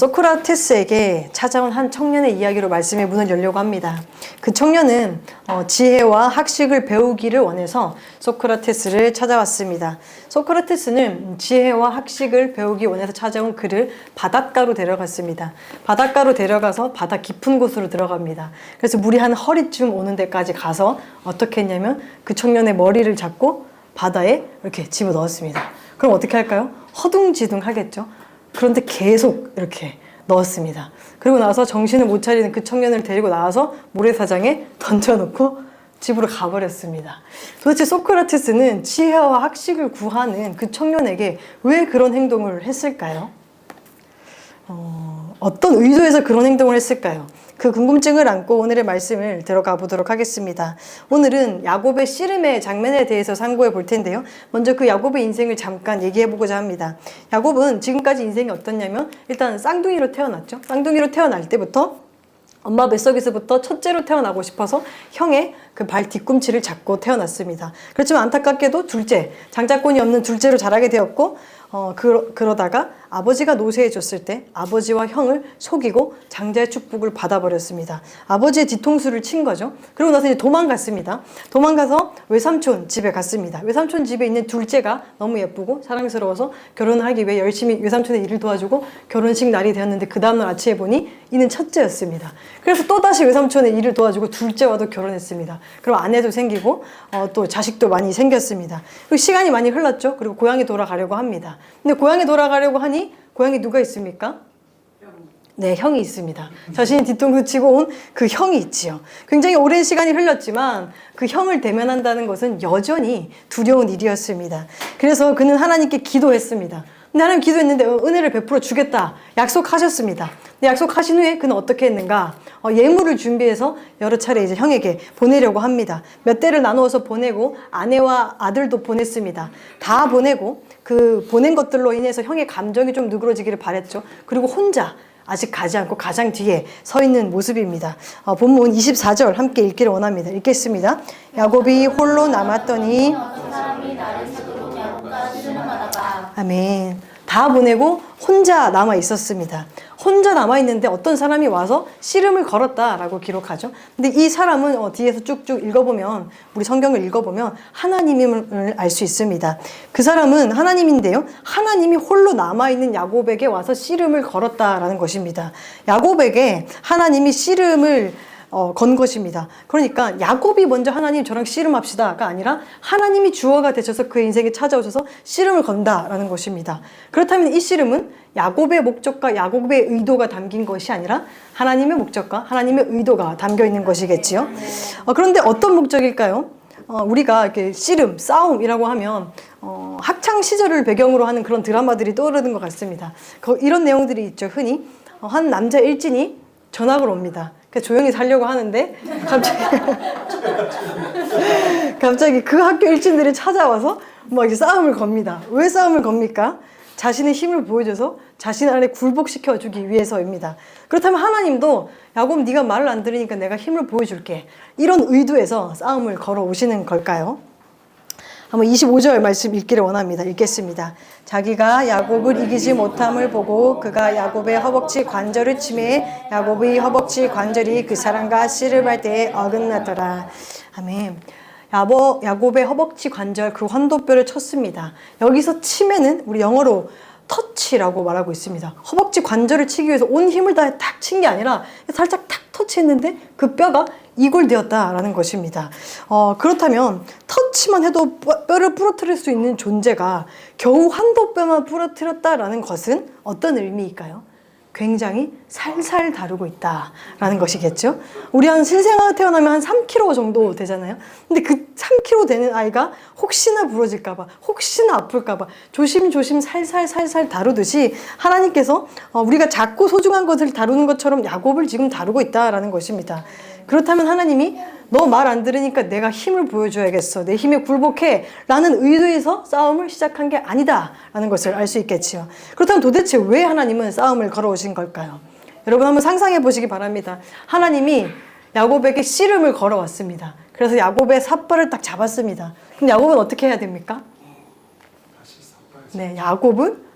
소크라테스에게 찾아온 한 청년의 이야기로 말씀의 문을 열려고 합니다. 그 청년은 지혜와 학식을 배우기를 원해서 소크라테스를 찾아왔습니다. 소크라테스는 지혜와 학식을 배우기 원해서 찾아온 그를 바닷가로 데려갔습니다. 바닷가로 데려가서 바다 깊은 곳으로 들어갑니다. 그래서 물이 한 허리쯤 오는 데까지 가서 어떻게 했냐면 그 청년의 머리를 잡고 바다에 이렇게 집어넣었습니다. 그럼 어떻게 할까요? 허둥지둥 하겠죠. 그런데 계속 이렇게 넣었습니다. 그리고 나서 정신을 못 차리는 그 청년을 데리고 나와서 모래사장에 던져놓고 집으로 가버렸습니다. 도대체 소크라테스는 지혜와 학식을 구하는 그 청년에게 왜 그런 행동을 했을까요? 어떤 의도에서 그런 행동을 했을까요? 그 궁금증을 안고 오늘의 말씀을 들어가 보도록 하겠습니다. 오늘은 야곱의 씨름의 장면에 대해서 상고해 볼 텐데요. 먼저 그 야곱의 인생을 잠깐 얘기해 보고자 합니다. 야곱은 지금까지 인생이 어떻냐면 일단 쌍둥이로 태어났죠. 쌍둥이로 태어날 때부터 엄마 뱃속에서부터 첫째로 태어나고 싶어서 형의 그 발 뒤꿈치를 잡고 태어났습니다. 그렇지만 안타깝게도 둘째, 장자권이 없는 둘째로 자라게 되었고 그러다가 아버지가 노쇠해졌을 때 아버지와 형을 속이고 장자의 축복을 받아버렸습니다. 아버지의 뒤통수를 친 거죠. 그리고 나서 이제 도망갔습니다. 도망가서 외삼촌 집에 갔습니다. 외삼촌 집에 있는 둘째가 너무 예쁘고 사랑스러워서 결혼을 하기 위해 열심히 외삼촌의 일을 도와주고 결혼식 날이 되었는데 그 다음날 아침에 보니 이는 첫째였습니다. 그래서 또다시 외삼촌의 일을 도와주고 둘째와도 결혼했습니다. 그럼 아내도 생기고 또 자식도 많이 생겼습니다. 그리고 시간이 많이 흘렀죠. 그리고 고향에 돌아가려고 합니다. 근데 고향에 돌아가려고 하니 고향에 누가 있습니까? 네, 형이 있습니다. 자신이 뒤통수 치고 온 그 형이 있지요. 굉장히 오랜 시간이 흘렀지만 그 형을 대면한다는 것은 여전히 두려운 일이었습니다. 그래서 그는 하나님께 기도했습니다. 근데 하나님 기도했는데 은혜를 베풀어 주겠다 약속하셨습니다. 근데 약속하신 후에 그는 어떻게 했는가? 예물을 준비해서 여러 차례 이제 형에게 보내려고 합니다. 몇 대를 나누어서 보내고 아내와 아들도 보냈습니다. 다 보내고 그 보낸 것들로 인해서 형의 감정이 좀 누그러지기를 바랬죠. 그리고 혼자 아직 가지 않고 가장 뒤에 서 있는 모습입니다. 본문 24절 함께 읽기를 원합니다. 읽겠습니다. 야곱이 홀로 남았더니 아멘. 다 보내고 혼자 남아 있었습니다. 혼자 남아 있는데 어떤 사람이 와서 씨름을 걸었다라고 기록하죠. 근데 이 사람은 뒤에서 쭉쭉 읽어보면 우리 성경을 읽어보면 하나님임을 알 수 있습니다. 그 사람은 하나님인데요. 하나님이 홀로 남아 있는 야곱에게 와서 씨름을 걸었다라는 것입니다. 야곱에게 하나님이 씨름을 건 것입니다. 그러니까 야곱이 먼저 하나님 저랑 씨름합시다가 아니라 하나님이 주어가 되셔서 그의 인생에 찾아오셔서 씨름을 건다라는 것입니다. 그렇다면 이 씨름은 야곱의 목적과 야곱의 의도가 담긴 것이 아니라 하나님의 목적과 하나님의 의도가 담겨 있는 것이겠지요. 그런데 어떤 목적일까요? 우리가 이렇게 씨름, 싸움이라고 하면 학창 시절을 배경으로 하는 그런 드라마들이 떠오르는 것 같습니다. 이런 내용들이 있죠. 흔히 한 남자 일진이 전학을 옵니다. 조용히 살려고 하는데 갑자기 그 학교 일진들이 찾아와서 막 이제 싸움을 겁니다. 왜 싸움을 겁니까? 자신의 힘을 보여줘서 자신 안에 굴복시켜주기 위해서입니다. 그렇다면 하나님도 야곱 네가 말을 안 들으니까 내가 힘을 보여줄게. 이런 의도에서 싸움을 걸어오시는 걸까요? 한번 25절 말씀 읽기를 원합니다. 읽겠습니다. 자기가 야곱을 이기지 못함을 보고 그가 야곱의 허벅지 관절을 치매 야곱의 허벅지 관절이 그 사람과 씨름할 때에 어긋나더라. 아멘. 야곱의 허벅지 관절 그 환도뼈를 쳤습니다. 여기서 치매는 우리 영어로 터치라고 말하고 있습니다. 허벅지 관절을 치기 위해서 온 힘을 다해 탁 친 게 아니라 살짝 탁 터치했는데 그 뼈가 이골되었다라는 것입니다. 그렇다면 터치만 해도 뼈를 부러뜨릴 수 있는 존재가 겨우 환도뼈만 부러뜨렸다라는 것은 어떤 의미일까요? 굉장히 살살 다루고 있다라는 것이겠죠. 우리 한 신생아 태어나면 한 3kg 정도 되잖아요. 근데 그 3kg 되는 아이가 혹시나 부러질까봐, 혹시나 아플까봐 조심조심 살살 다루듯이 하나님께서 우리가 작고 소중한 것을 다루는 것처럼 야곱을 지금 다루고 있다라는 것입니다. 그렇다면 하나님이 너 말 안 들으니까 내가 힘을 보여줘야겠어. 내 힘에 굴복해. 라는 의도에서 싸움을 시작한 게 아니다. 라는 것을 알 수 있겠지요. 그렇다면 도대체 왜 하나님은 싸움을 걸어오신 걸까요? 여러분 한번 상상해 보시기 바랍니다. 하나님이 야곱에게 씨름을 걸어왔습니다. 그래서 야곱의 삿발을 딱 잡았습니다. 그럼 야곱은 어떻게 해야 됩니까? 네, 야곱은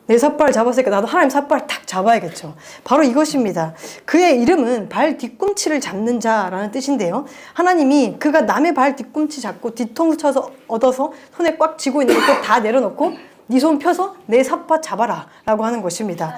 내 삿발을 잡았으니까 나도 하나님 삿발을 탁 잡아야겠죠. 바로 이것입니다. 그의 이름은 발 뒤꿈치를 잡는 자라는 뜻인데요. 하나님이 그가 남의 발 뒤꿈치 잡고 뒤통수 쳐서 얻어서 손에 꽉 쥐고 있는 것도 다 내려놓고 네 손 펴서 내 삿발 잡아라 라고 하는 것입니다.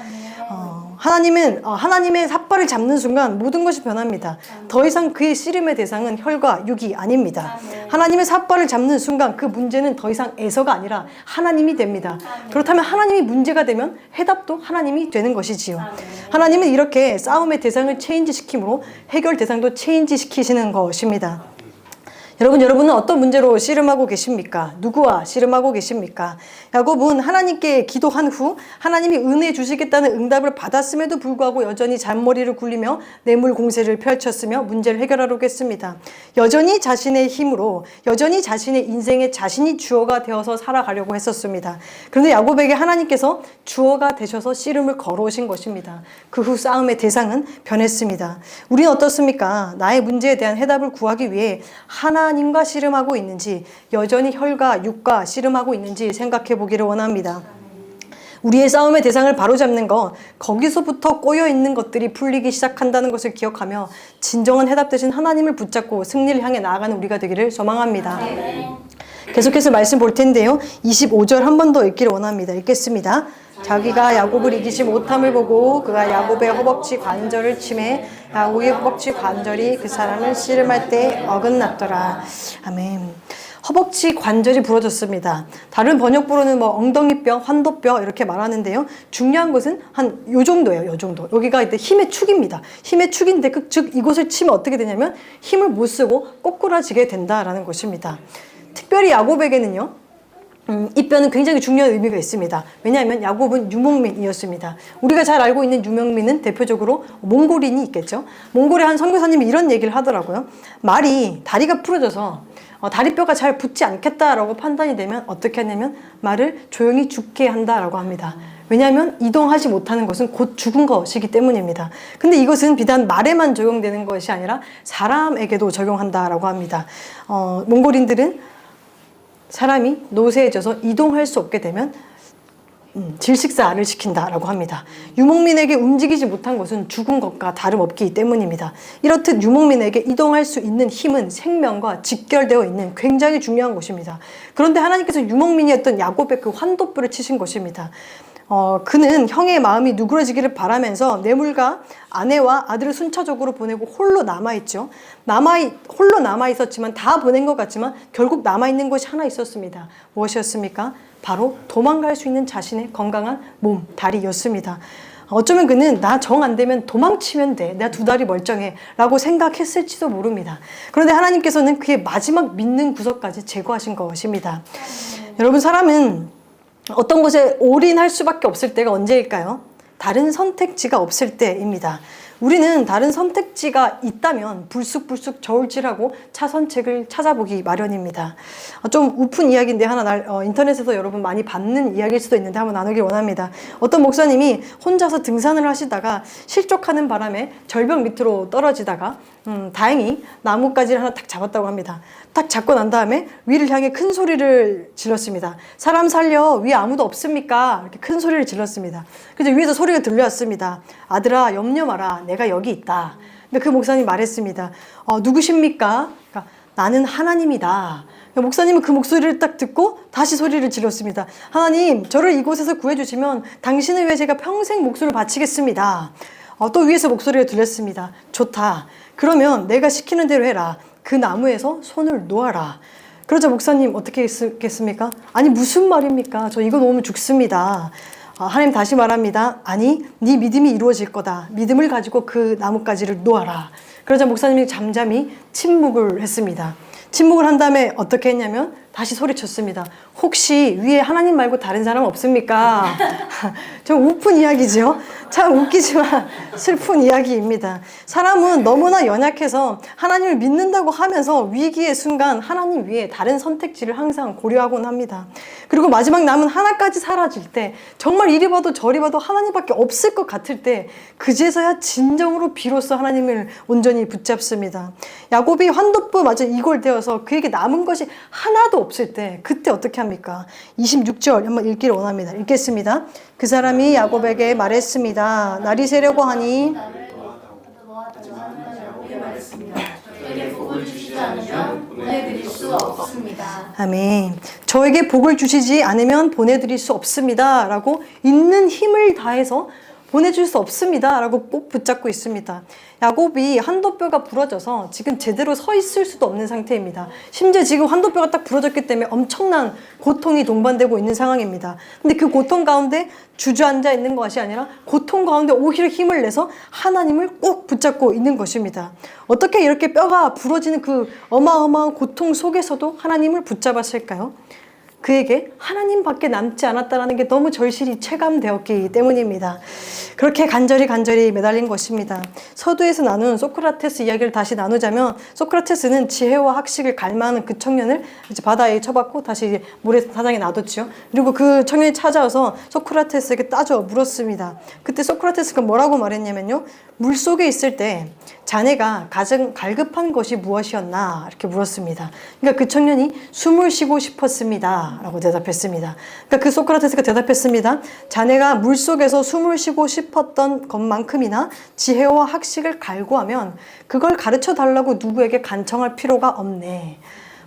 하나님의 삿발을 잡는 순간 모든 것이 변합니다. 더 이상 그의 씨름의 대상은 혈과 육이 아닙니다. 하나님의 삿발을 잡는 순간 그 문제는 더 이상 에서가 아니라 하나님이 됩니다. 그렇다면 하나님이 문제가 되면 해답도 하나님이 되는 것이지요. 하나님은 이렇게 싸움의 대상을 체인지 시킴으로 해결 대상도 체인지 시키시는 것입니다. 여러분은 어떤 문제로 씨름하고 계십니까? 누구와 씨름하고 계십니까? 야곱은 하나님께 기도한 후 하나님이 은혜 주시겠다는 응답을 받았음에도 불구하고 여전히 잔머리를 굴리며 뇌물 공세를 펼쳤으며 문제를 해결하려고 했습니다. 여전히 자신의 힘으로, 여전히 자신의 인생에 자신이 주어가 되어서 살아가려고 했었습니다. 그런데 야곱에게 하나님께서 주어가 되셔서 씨름을 걸어오신 것입니다. 그 후 싸움의 대상은 변했습니다. 우리는 어떻습니까? 나의 문제에 대한 해답을 구하기 위해 하나님과 씨름하고 있는지, 여전히 혈과 육과 씨름하고 있는지 생각해 보기를 원합니다. 우리의 싸움의 대상을 바로잡는 것, 거기서부터 꼬여있는 것들이 풀리기 시작한다는 것을 기억하며 진정한 해답 대신 하나님을 붙잡고 승리를 향해 나아가는 우리가 되기를 소망합니다. 계속해서 말씀 볼 텐데요. 25절 한 번 더 읽기를 원합니다. 읽겠습니다. 자기가 야곱을 이기지 못함을 보고 그가 야곱의 허벅지 관절을 치매 야곱의 허벅지 관절이 그 사람을 씨름할 때 어긋났더라. 아멘. 허벅지 관절이 부러졌습니다. 다른 번역부로는 뭐 엉덩이뼈, 환도뼈 이렇게 말하는데요. 중요한 것은 한 요 정도예요. 요 정도. 여기가 이제 힘의 축입니다. 힘의 축인데 즉 이곳을 치면 어떻게 되냐면 힘을 못 쓰고 꼬꾸라지게 된다라는 것입니다. 특별히 야곱에게는요. 이 뼈는 굉장히 중요한 의미가 있습니다. 왜냐하면 야곱은 유목민이었습니다. 우리가 잘 알고 있는 유목민은 대표적으로 몽골인이 있겠죠. 몽골의 한 선교사님이 이런 얘기를 하더라고요. 말이 다리가 부러져서 다리뼈가 잘 붙지 않겠다라고 판단이 되면 어떻게 하냐면 말을 조용히 죽게 한다라고 합니다. 왜냐하면 이동하지 못하는 것은 곧 죽은 것이기 때문입니다. 근데 이것은 비단 말에만 적용되는 것이 아니라 사람에게도 적용한다라고 합니다. 몽골인들은 사람이 노쇠해져서 이동할 수 없게 되면 질식사를 시킨다라고 합니다. 유목민에게 움직이지 못한 것은 죽은 것과 다름없기 때문입니다. 이렇듯 유목민에게 이동할 수 있는 힘은 생명과 직결되어 있는 굉장히 중요한 것입니다. 그런데 하나님께서 유목민이었던 야곱의 그 환도뼈를 치신 것입니다. 그는 형의 마음이 누그러지기를 바라면서 뇌물과 아내와 아들을 순차적으로 보내고 홀로 남아있죠. 홀로 남아있었지만 다 보낸 것 같지만 결국 남아있는 것이 하나 있었습니다. 무엇이었습니까? 바로 도망갈 수 있는 자신의 건강한 몸, 다리였습니다. 어쩌면 그는 나 정 안 되면 도망치면 돼. 내가 두 다리 멀쩡해. 라고 생각했을지도 모릅니다. 그런데 하나님께서는 그의 마지막 믿는 구석까지 제거하신 것입니다. 여러분, 사람은 어떤 것에 올인할 수밖에 없을 때가 언제일까요? 다른 선택지가 없을 때입니다. 우리는 다른 선택지가 있다면 불쑥불쑥 저울질하고 차선책을 찾아보기 마련입니다. 좀 우픈 이야기인데 하나 인터넷에서 여러분 많이 받는 이야기일 수도 있는데 한번 나누길 원합니다. 어떤 목사님이 혼자서 등산을 하시다가 실족하는 바람에 절벽 밑으로 떨어지다가 다행히 나뭇가지를 하나 딱 잡았다고 합니다. 딱 잡고 난 다음에 위를 향해 큰 소리를 질렀습니다. 사람 살려, 위에 아무도 없습니까? 이렇게 큰 소리를 질렀습니다. 그래서 위에서 소리가 들려왔습니다. 아들아, 염려 마라. 내가 여기 있다. 근데 그 목사님이 말했습니다. 누구십니까? 그러니까, 나는 하나님이다. 목사님은 그 목소리를 딱 듣고 다시 소리를 질렀습니다. 하나님, 저를 이곳에서 구해주시면 당신을 위해 제가 평생 목숨을 바치겠습니다. 또 위에서 목소리가 들렸습니다. 좋다. 그러면 내가 시키는 대로 해라. 그 나무에서 손을 놓아라. 그러자 목사님 어떻게 했겠습니까? 아니 무슨 말입니까? 저 이거 놓으면 죽습니다. 하나님 다시 말합니다. 아니, 네 믿음이 이루어질 거다. 믿음을 가지고 그 나뭇가지를 놓아라. 그러자 목사님이 잠잠히 침묵을 했습니다. 침묵을 한 다음에 어떻게 했냐면 다시 소리쳤습니다. 혹시 위에 하나님 말고 다른 사람 없습니까? 좀 우픈 이야기죠. 참 웃기지만 슬픈 이야기입니다. 사람은 너무나 연약해서 하나님을 믿는다고 하면서 위기의 순간 하나님 위에 다른 선택지를 항상 고려하곤 합니다. 그리고 마지막 남은 하나까지 사라질 때 정말 이리 봐도 저리 봐도 하나님밖에 없을 것 같을 때 그제서야 진정으로 비로소 하나님을 온전히 붙잡습니다. 야곱이 환도뼈 맞아 이골되어서 그에게 남은 것이 하나도 없을 때 그때 어떻게 합니까? 26절 한번 읽기를 원합니다. 읽겠습니다. 그 사람이 야곱에게 말했습니다. 날이 새려고 하니 보내드릴 수 없습니다. 아멘. 저에게 복을 주시지 않으면 보내드릴 수 없습니다. 라고 있는 힘을 다해서 보내줄 수 없습니다. 라고 꼭 붙잡고 있습니다. 야곱이 한도뼈가 부러져서 지금 제대로 서 있을 수도 없는 상태입니다. 심지어 지금 한도뼈가 딱 부러졌기 때문에 엄청난 고통이 동반되고 있는 상황입니다. 근데 그 고통 가운데 주저앉아 있는 것이 아니라 고통 가운데 오히려 힘을 내서 하나님을 꼭 붙잡고 있는 것입니다. 어떻게 이렇게 뼈가 부러지는 그 어마어마한 고통 속에서도 하나님을 붙잡았을까요? 그에게 하나님밖에 남지 않았다는 게 너무 절실히 체감되었기 때문입니다. 그렇게 간절히 매달린 것입니다. 서두에서 나눈 소크라테스 이야기를 다시 나누자면, 소크라테스는 지혜와 학식을 갈망하는 그 청년을 이제 바다에 쳐박고 다시 이제 물에 사장에 놔뒀죠. 그리고 그 청년이 찾아와서 소크라테스에게 따져 물었습니다. 그때 소크라테스가 뭐라고 말했냐면요, 물 속에 있을 때 자네가 가장 갈급한 것이 무엇이었나? 이렇게 물었습니다. 그러니까 그 청년이 숨을 쉬고 싶었습니다. 라고 대답했습니다. 그러니까 그 소크라테스가 대답했습니다. 자네가 물속에서 숨을 쉬고 싶었던 것만큼이나 지혜와 학식을 갈구하면 그걸 가르쳐 달라고 누구에게 간청할 필요가 없네.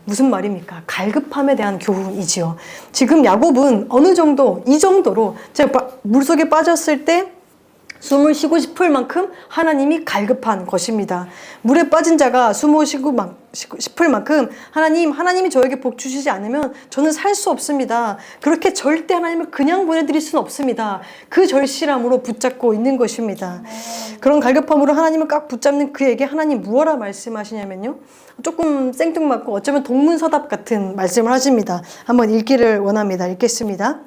무슨 말입니까? 갈급함에 대한 교훈이지요. 지금 야곱은 어느 정도, 이 정도로 제가 물속에 빠졌을 때 숨을 쉬고 싶을 만큼 하나님이 갈급한 것입니다. 물에 빠진 자가 숨을 쉬고 싶을 만큼 하나님이 저에게 복 주시지 않으면 저는 살 수 없습니다. 그렇게 절대 하나님을 그냥 보내드릴 수는 없습니다. 그 절실함으로 붙잡고 있는 것입니다. 그런 갈급함으로 하나님을 꽉 붙잡는 그에게 하나님 무엇라 말씀하시냐면요, 조금 생뚱맞고 어쩌면 동문서답 같은 말씀을 하십니다. 한번 읽기를 원합니다. 읽겠습니다.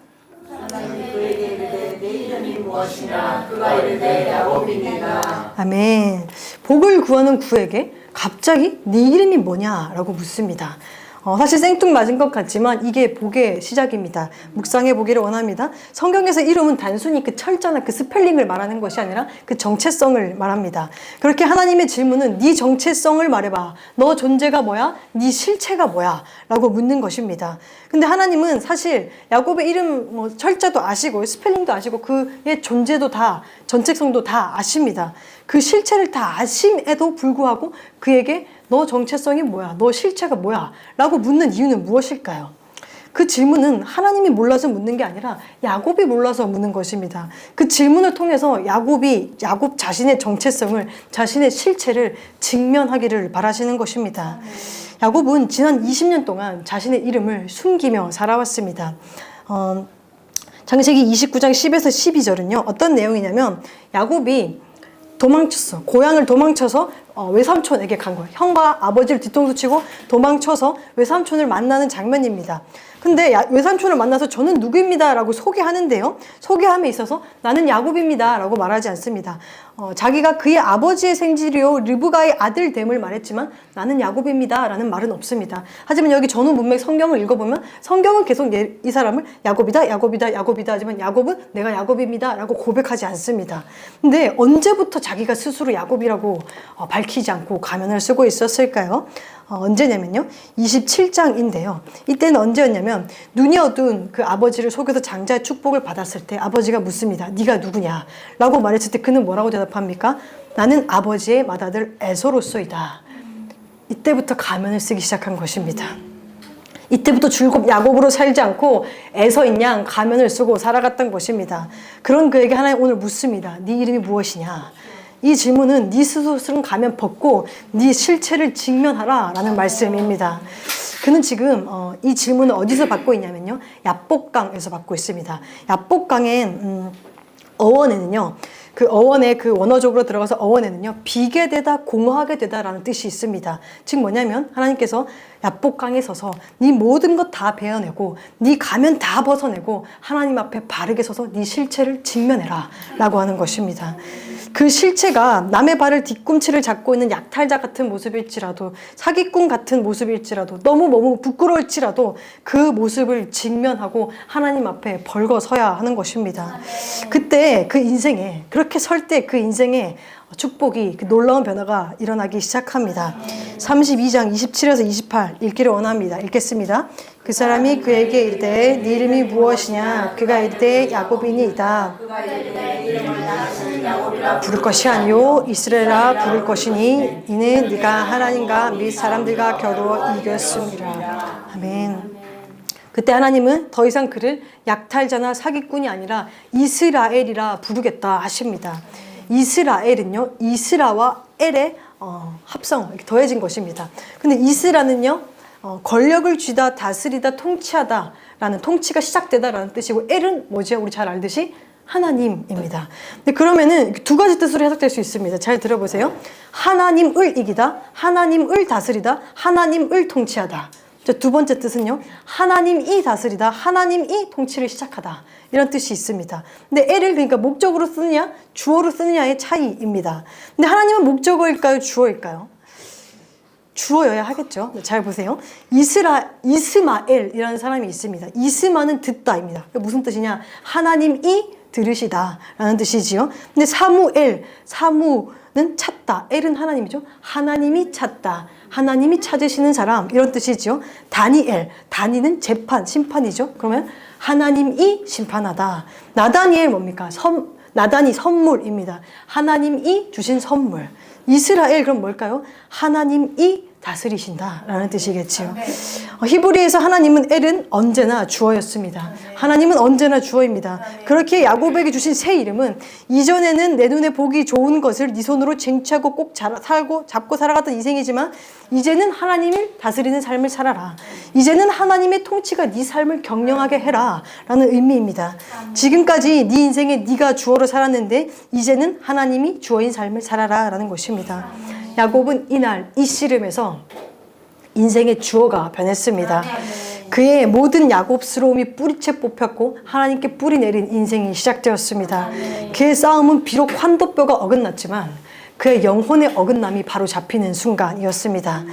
그가 이르되 야곱이니라. 아멘. 복을 구하는 구에게 갑자기 네 이름이 뭐냐라고 묻습니다. 사실 생뚱맞은 것 같지만 이게 복의 시작입니다. 묵상해 보기를 원합니다. 성경에서 이름은 단순히 그 철자나 그 스펠링을 말하는 것이 아니라 그 정체성을 말합니다. 그렇게 하나님의 질문은 네 정체성을 말해봐. 너 존재가 뭐야? 네 실체가 뭐야? 라고 묻는 것입니다. 근데 하나님은 사실 야곱의 이름 철자도 아시고 스펠링도 아시고 그의 존재도 다, 정체성도 다 아십니다. 그 실체를 다 아심에도 불구하고 그에게 너 정체성이 뭐야? 너 실체가 뭐야? 라고 묻는 이유는 무엇일까요? 그 질문은 하나님이 몰라서 묻는 게 아니라 야곱이 몰라서 묻는 것입니다. 그 질문을 통해서 야곱 자신의 정체성을, 자신의 실체를 직면하기를 바라시는 것입니다. 야곱은 지난 20년 동안 자신의 이름을 숨기며 살아왔습니다. 창세기 29장 10에서 12절은요, 어떤 내용이냐면 야곱이 도망쳤어. 고향을 도망쳐서 외삼촌에게 간 거예요. 형과 아버지를 뒤통수 치고 도망쳐서 외삼촌을 만나는 장면입니다. 근데 외삼촌을 만나서 저는 누구입니다 라고 소개하는데요, 소개함에 있어서 나는 야곱입니다 라고 말하지 않습니다. 자기가 그의 아버지의 생지리요 르브가의 아들됨을 말했지만 나는 야곱입니다 라는 말은 없습니다. 하지만 여기 전후 문맥 성경을 읽어보면 성경은 계속 이 사람을 야곱이다 하지만 야곱은 내가 야곱입니다 라고 고백하지 않습니다. 근데 언제부터 자기가 스스로 야곱이라고 밝히지 않고 가면을 쓰고 있었을까요? 언제냐면요, 27장인데요 이때는 언제였냐면 눈이 어두운 그 아버지를 속여서 장자의 축복을 받았을 때 아버지가 묻습니다. 네가 누구냐? 라고 말했을 때 그는 뭐라고 대답합니까? 나는 아버지의 맏아들 에서로서이다. 이때부터 가면을 쓰기 시작한 것입니다. 이때부터 줄곧 야곱으로 살지 않고 에서인 양 가면을 쓰고 살아갔던 것입니다. 그런 그에게 하나님 오늘 묻습니다. 네 이름이 무엇이냐? 이 질문은 네 스스로 쓴 가면 벗고 네 실체를 직면하라 라는 말씀입니다. 그는 지금 이 질문을 어디서 받고 있냐면요, 야복강에서 받고 있습니다. 야복강엔 어원에는요, 그 어원의 그 원어적으로 들어가서 어원에는요, 비게 되다, 공허하게 되다라는 뜻이 있습니다. 즉 뭐냐면 하나님께서 야복강에 서서 네 모든 것 다 베어내고 네 가면 다 벗어내고 하나님 앞에 바르게 서서 네 실체를 직면해라 라고 하는 것입니다. 그 실체가 남의 발을 뒤꿈치를 잡고 있는 약탈자 같은 모습일지라도, 사기꾼 같은 모습일지라도, 너무 부끄러울지라도 그 모습을 직면하고 하나님 앞에 벌거 서야 하는 것입니다. 그때 그 인생에, 그렇게 설 때 그 인생에 축복이 그 놀라운 변화가 일어나기 시작합니다. 32장 27에서 28 읽기를 원합니다. 읽겠습니다. 그 사람이 그에게 이르되 네 이름이 무엇이냐? 그가 이르되 야곱이니이다. 부를 것이 아니요 이스라엘아 부를 것이니 이는 네가 하나님과 및 사람들과 겨루어 이겼음이라. 아멘. 그때 하나님은 더 이상 그를 약탈자나 사기꾼이 아니라 이스라엘이라 부르겠다 하십니다. 이스라엘은요, 이스라와 엘의 합성, 이렇게 더해진 것입니다. 근데 이스라는요, 권력을 쥐다, 다스리다, 통치하다 라는, 통치가 시작되다라는 뜻이고, 엘은 뭐죠? 우리 잘 알듯이 하나님입니다. 근데 그러면은 두 가지 뜻으로 해석될 수 있습니다. 잘 들어보세요. 하나님을 이기다, 하나님을 다스리다, 하나님을 통치하다. 두 번째 뜻은요, 하나님이 다스리다, 하나님이 통치를 시작하다. 이런 뜻이 있습니다. 근데 엘을 그러니까 목적으로 쓰느냐, 주어로 쓰느냐의 차이입니다. 근데 하나님은 목적어일까요, 주어일까요? 주어여야 하겠죠. 잘 보세요. 이스마엘이라는 사람이 있습니다. 이스마는 듣다입니다. 무슨 뜻이냐? 하나님이 들으시다 라는 뜻이지요. 근데 사무는 찾다. 엘은 하나님이죠. 하나님이 찾다. 하나님이 찾으시는 사람, 이런 뜻이죠. 다니엘, 다니는 재판, 심판이죠. 그러면 하나님이 심판하다. 나다니엘 뭡니까? 나단이 선물입니다. 하나님이 주신 선물. 이스라엘 그럼 뭘까요? 하나님이 다스리신다라는 뜻이겠지요. 히브리에서 하나님은 엘은 언제나 주어였습니다. 하나님은 언제나 주어입니다. 그렇게 야곱에게 주신 새 이름은 이전에는 내 눈에 보기 좋은 것을 네 손으로 쟁취하고 꼭 잡고 살아갔던 인생이지만 이제는 하나님을 다스리는 삶을 살아라. 이제는 하나님의 통치가 네 삶을 경영하게 해라 라는 의미입니다. 지금까지 네 인생에 네가 주어로 살았는데 이제는 하나님이 주어인 삶을 살아라 라는 것입니다. 야곱은 이날 이 씨름에서 인생의 주어가 변했습니다. 그의 모든 야곱스러움이 뿌리채 뽑혔고 하나님께 뿌리 내린 인생이 시작되었습니다. 그의 싸움은 비록 환도뼈가 어긋났지만 그의 영혼의 어긋남이 바로 잡히는 순간이었습니다.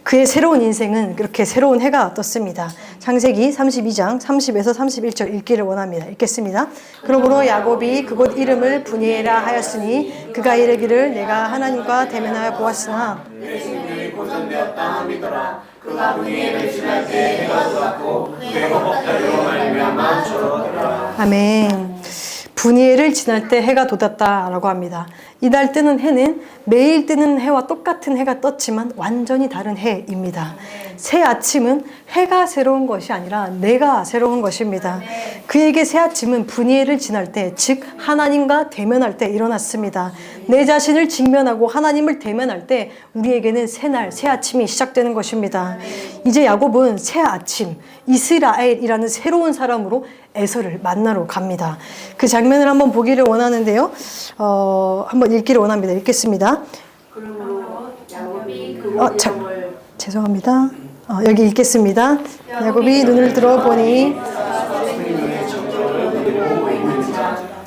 그의 새로운 인생은 그렇게 새로운 해가 떴습니다. 창세기 32장 30에서 31절 읽기를 원합니다. 읽겠습니다. 그러므로 야곱이 그곳 이름을 브니에라 하였으니 그가 이르기를 내가 하나님과 대면하여 보았으나 보존되었다 함이더라. 그가 브니엘을 지날 때 해가 돋았고 그의 허벅다리로 말미암아 저러더라. 아멘. 분이엘을 지날 때 해가 돋았다라고 합니다. 이날 뜨는 해는 매일 뜨는 해와 똑같은 해가 떴지만 완전히 다른 해입니다. 새 아침은 해가 새로운 것이 아니라 내가 새로운 것입니다. 그에게 새 아침은 분이엘을 지날 때, 즉 하나님과 대면할 때 일어났습니다. 내 자신을 직면하고 하나님을 대면할 때 우리에게는 새날, 새 아침이 시작되는 것입니다. 이제 야곱은 새 아침, 이스라엘이라는 새로운 사람으로 에서를 만나러 갑니다. 그 장면을 한번 보기를 원하는데요. 한번 읽기를 원합니다. 읽겠습니다. 그러므로 야곱이 그곳 이름을 죄송합니다. 여기 읽겠습니다. 야곱이 눈을 들어보니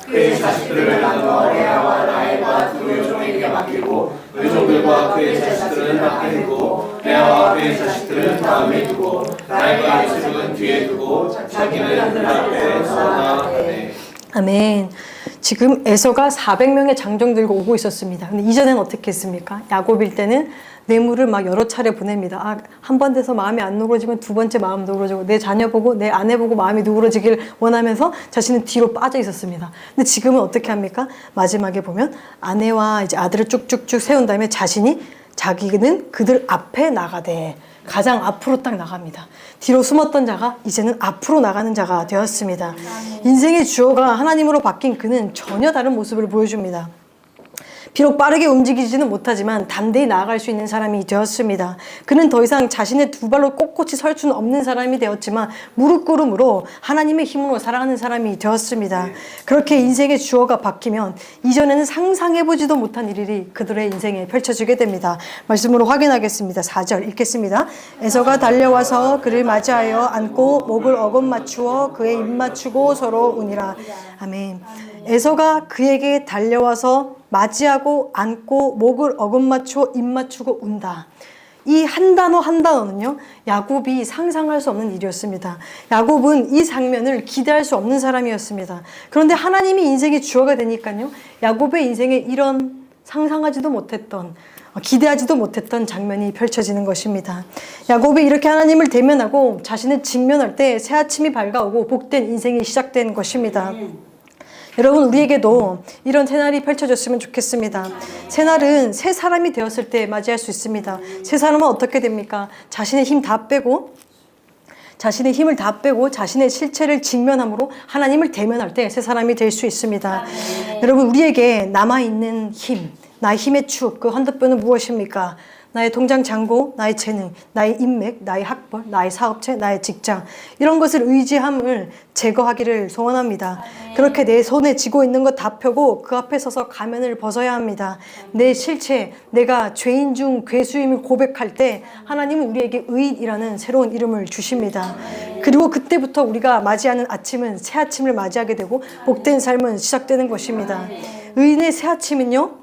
그의 자식들을 나누어 레아와 라헬과 두 여종에게 맡기고 여종들과 그의 자식들은 앞에 두고 레아와 그의 자식들은 다음에 두고 라헬과 자식들은 뒤에 두고 자기는 그 앞에 서나 하네. 아멘. 지금 에서가 400명의 장정 들고 오고 있었습니다. 근데 이전에는 어떻게 했습니까? 야곱일 때는 뇌물을 막 여러 차례 보냅니다. 한 번 돼서 마음이 안 누그러지면 두 번째 마음 누그러지고 내 자녀 보고 내 아내 보고 마음이 누그러지길 원하면서 자신은 뒤로 빠져 있었습니다. 근데 지금은 어떻게 합니까? 마지막에 보면 아내와 이제 아들을 쭉쭉쭉 세운 다음에 자기는 그들 앞에 나가되 가장 앞으로 딱 나갑니다. 뒤로 숨었던 자가 이제는 앞으로 나가는 자가 되었습니다. 인생의 주어가 하나님으로 바뀐 그는 전혀 다른 모습을 보여줍니다. 비록 빠르게 움직이지는 못하지만 담대히 나아갈 수 있는 사람이 되었습니다. 그는 더 이상 자신의 두 발로 꼿꼿이 설 수는 없는 사람이 되었지만 무릎 꿇음으로 하나님의 힘으로 살아가는 사람이 되었습니다. 그렇게 인생의 주어가 바뀌면 이전에는 상상해보지도 못한 일이 그들의 인생에 펼쳐지게 됩니다. 말씀으로 확인하겠습니다. 4절 읽겠습니다. 에서가 달려와서 그를 맞이하여 안고 목을 어금 맞추어 그의 입 맞추고 서로 우니라. 아멘. 에서가 그에게 달려와서 맞이하고 안고 목을 어금 맞추어 입 맞추고 운다. 이 한 단어는요, 야곱이 상상할 수 없는 일이었습니다. 야곱은 이 장면을 기대할 수 없는 사람이었습니다. 그런데 하나님이 인생의 주어가 되니까요, 야곱의 인생에 이런 상상하지도 못했던 기대하지도 못했던 장면이 펼쳐지는 것입니다. 야곱이 이렇게 하나님을 대면하고 자신을 직면할 때 새 아침이 밝아오고 복된 인생이 시작된 것입니다. 여러분, 우리에게도 이런 새날이 펼쳐졌으면 좋겠습니다. 새날은 새 사람이 되었을 때 맞이할 수 있습니다. 새 사람은 어떻게 됩니까? 자신의 힘을 다 빼고 자신의 실체를 직면함으로 하나님을 대면할 때 새 사람이 될 수 있습니다. 여러분, 우리에게 남아있는 힘, 나의 힘의 축, 그 한도뼈는 무엇입니까? 나의 통장 잔고, 나의 재능, 나의 인맥, 나의 학벌, 나의 사업체, 나의 직장, 이런 것을 의지함을 제거하기를 소원합니다. 그렇게 내 손에 쥐고 있는 것 다 펴고 그 앞에 서서 가면을 벗어야 합니다. 내 실체, 내가 죄인 중 괴수임을 고백할 때 하나님은 우리에게 의인이라는 새로운 이름을 주십니다. 그리고 그때부터 우리가 맞이하는 아침은 새 아침을 맞이하게 되고 복된 삶은 시작되는 것입니다. 의인의 새 아침은요,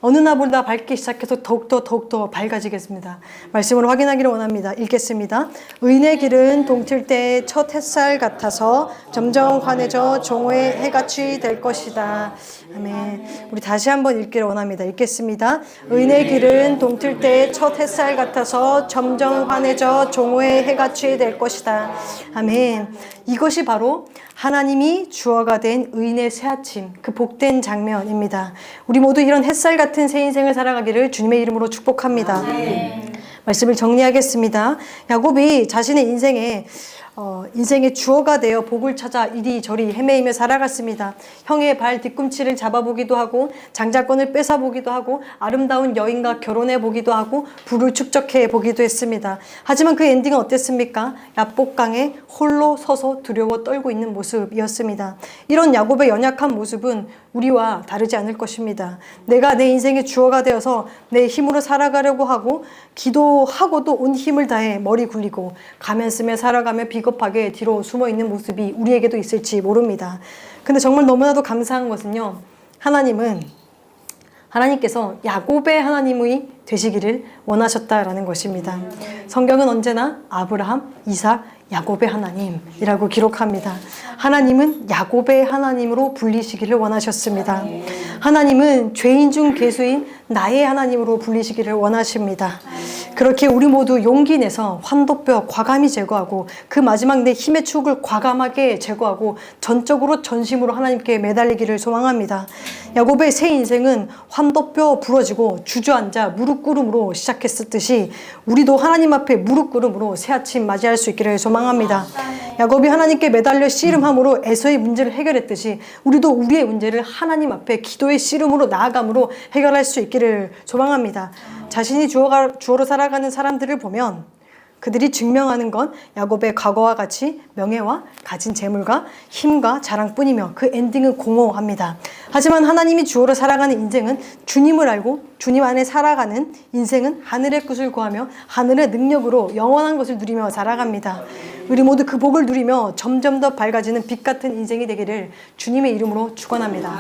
어느 날보다 밝기 시작해서 더욱더 밝아지겠습니다. 말씀으로 확인하기를 원합니다. 읽겠습니다. 의인의 길은 동틀 때의 첫 햇살 같아서 점점 환해져 종호의 해같이 될 것이다. 아멘. 우리 다시 한번 읽기를 원합니다. 읽겠습니다. 의인의 길은 동틀 때의 첫 햇살 같아서 점점 환해져 종호의 해같이 될 것이다. 아멘. 이것이 바로 하나님이 주어가 된 의인의 새 아침, 그 복된 장면입니다. 우리 모두 이런 햇살 같은 새 인생을 살아가기를 주님의 이름으로 축복합니다. 말씀을 정리하겠습니다. 야곱이 자신의 인생의 주어가 되어 복을 찾아 이리저리 헤매이며 살아갔습니다. 형의 발 뒤꿈치를 잡아보기도 하고 장자권을 뺏어보기도 하고 아름다운 여인과 결혼해보기도 하고 부를 축적해보기도 했습니다. 하지만 그 엔딩은 어땠습니까? 야복강에 홀로 서서 두려워 떨고 있는 모습이었습니다. 이런 야곱의 연약한 모습은 우리와 다르지 않을 것입니다. 내가 내 인생의 주어가 되어서 내 힘으로 살아가려고 하고 기도하고도 온 힘을 다해 머리 굴리고 가면 쓰며 살아가며 비겁하게 뒤로 숨어있는 모습이 우리에게도 있을지 모릅니다. 근데 정말 너무나도 감사한 것은요, 하나님께서 야곱의 하나님이 되시기를 원하셨다라는 것입니다. 성경은 언제나 아브라함, 이삭, 야곱의 하나님이라고 기록합니다. 하나님은 야곱의 하나님으로 불리시기를 원하셨습니다. 하나님은 죄인 중 괴수인 나의 하나님으로 불리시기를 원하십니다. 그렇게 우리 모두 용기 내서 환도뼈 과감히 제거하고 그 마지막 내 힘의 축을 과감하게 제거하고 전적으로 전심으로 하나님께 매달리기를 소망합니다. 야곱의 새 인생은 환도뼈 부러지고 주저앉아 무릎 꿇음으로 시작했듯이 우리도 하나님 앞에 무릎 꿇음으로 새 아침 맞이할 수 있기를 소망합니다. 야곱이 하나님께 매달려 씨름함으로 에서의 문제를 해결했듯이 우리도 우리의 문제를 하나님 앞에 기도의 씨름으로 나아감으로 해결할 수 있기를 소망합니다. 자신이 주어로 살아가는 사람들을 보면 그들이 증명하는 건 야곱의 과거와 같이 명예와 가진 재물과 힘과 자랑뿐이며 그 엔딩은 공허합니다. 하지만 하나님이 주어로 살아가는 인생은 주님을 알고 주님 안에 살아가는 인생은 하늘의 것을 구하며 하늘의 능력으로 영원한 것을 누리며 살아갑니다. 우리 모두 그 복을 누리며 점점 더 밝아지는 빛 같은 인생이 되기를 주님의 이름으로 축원합니다.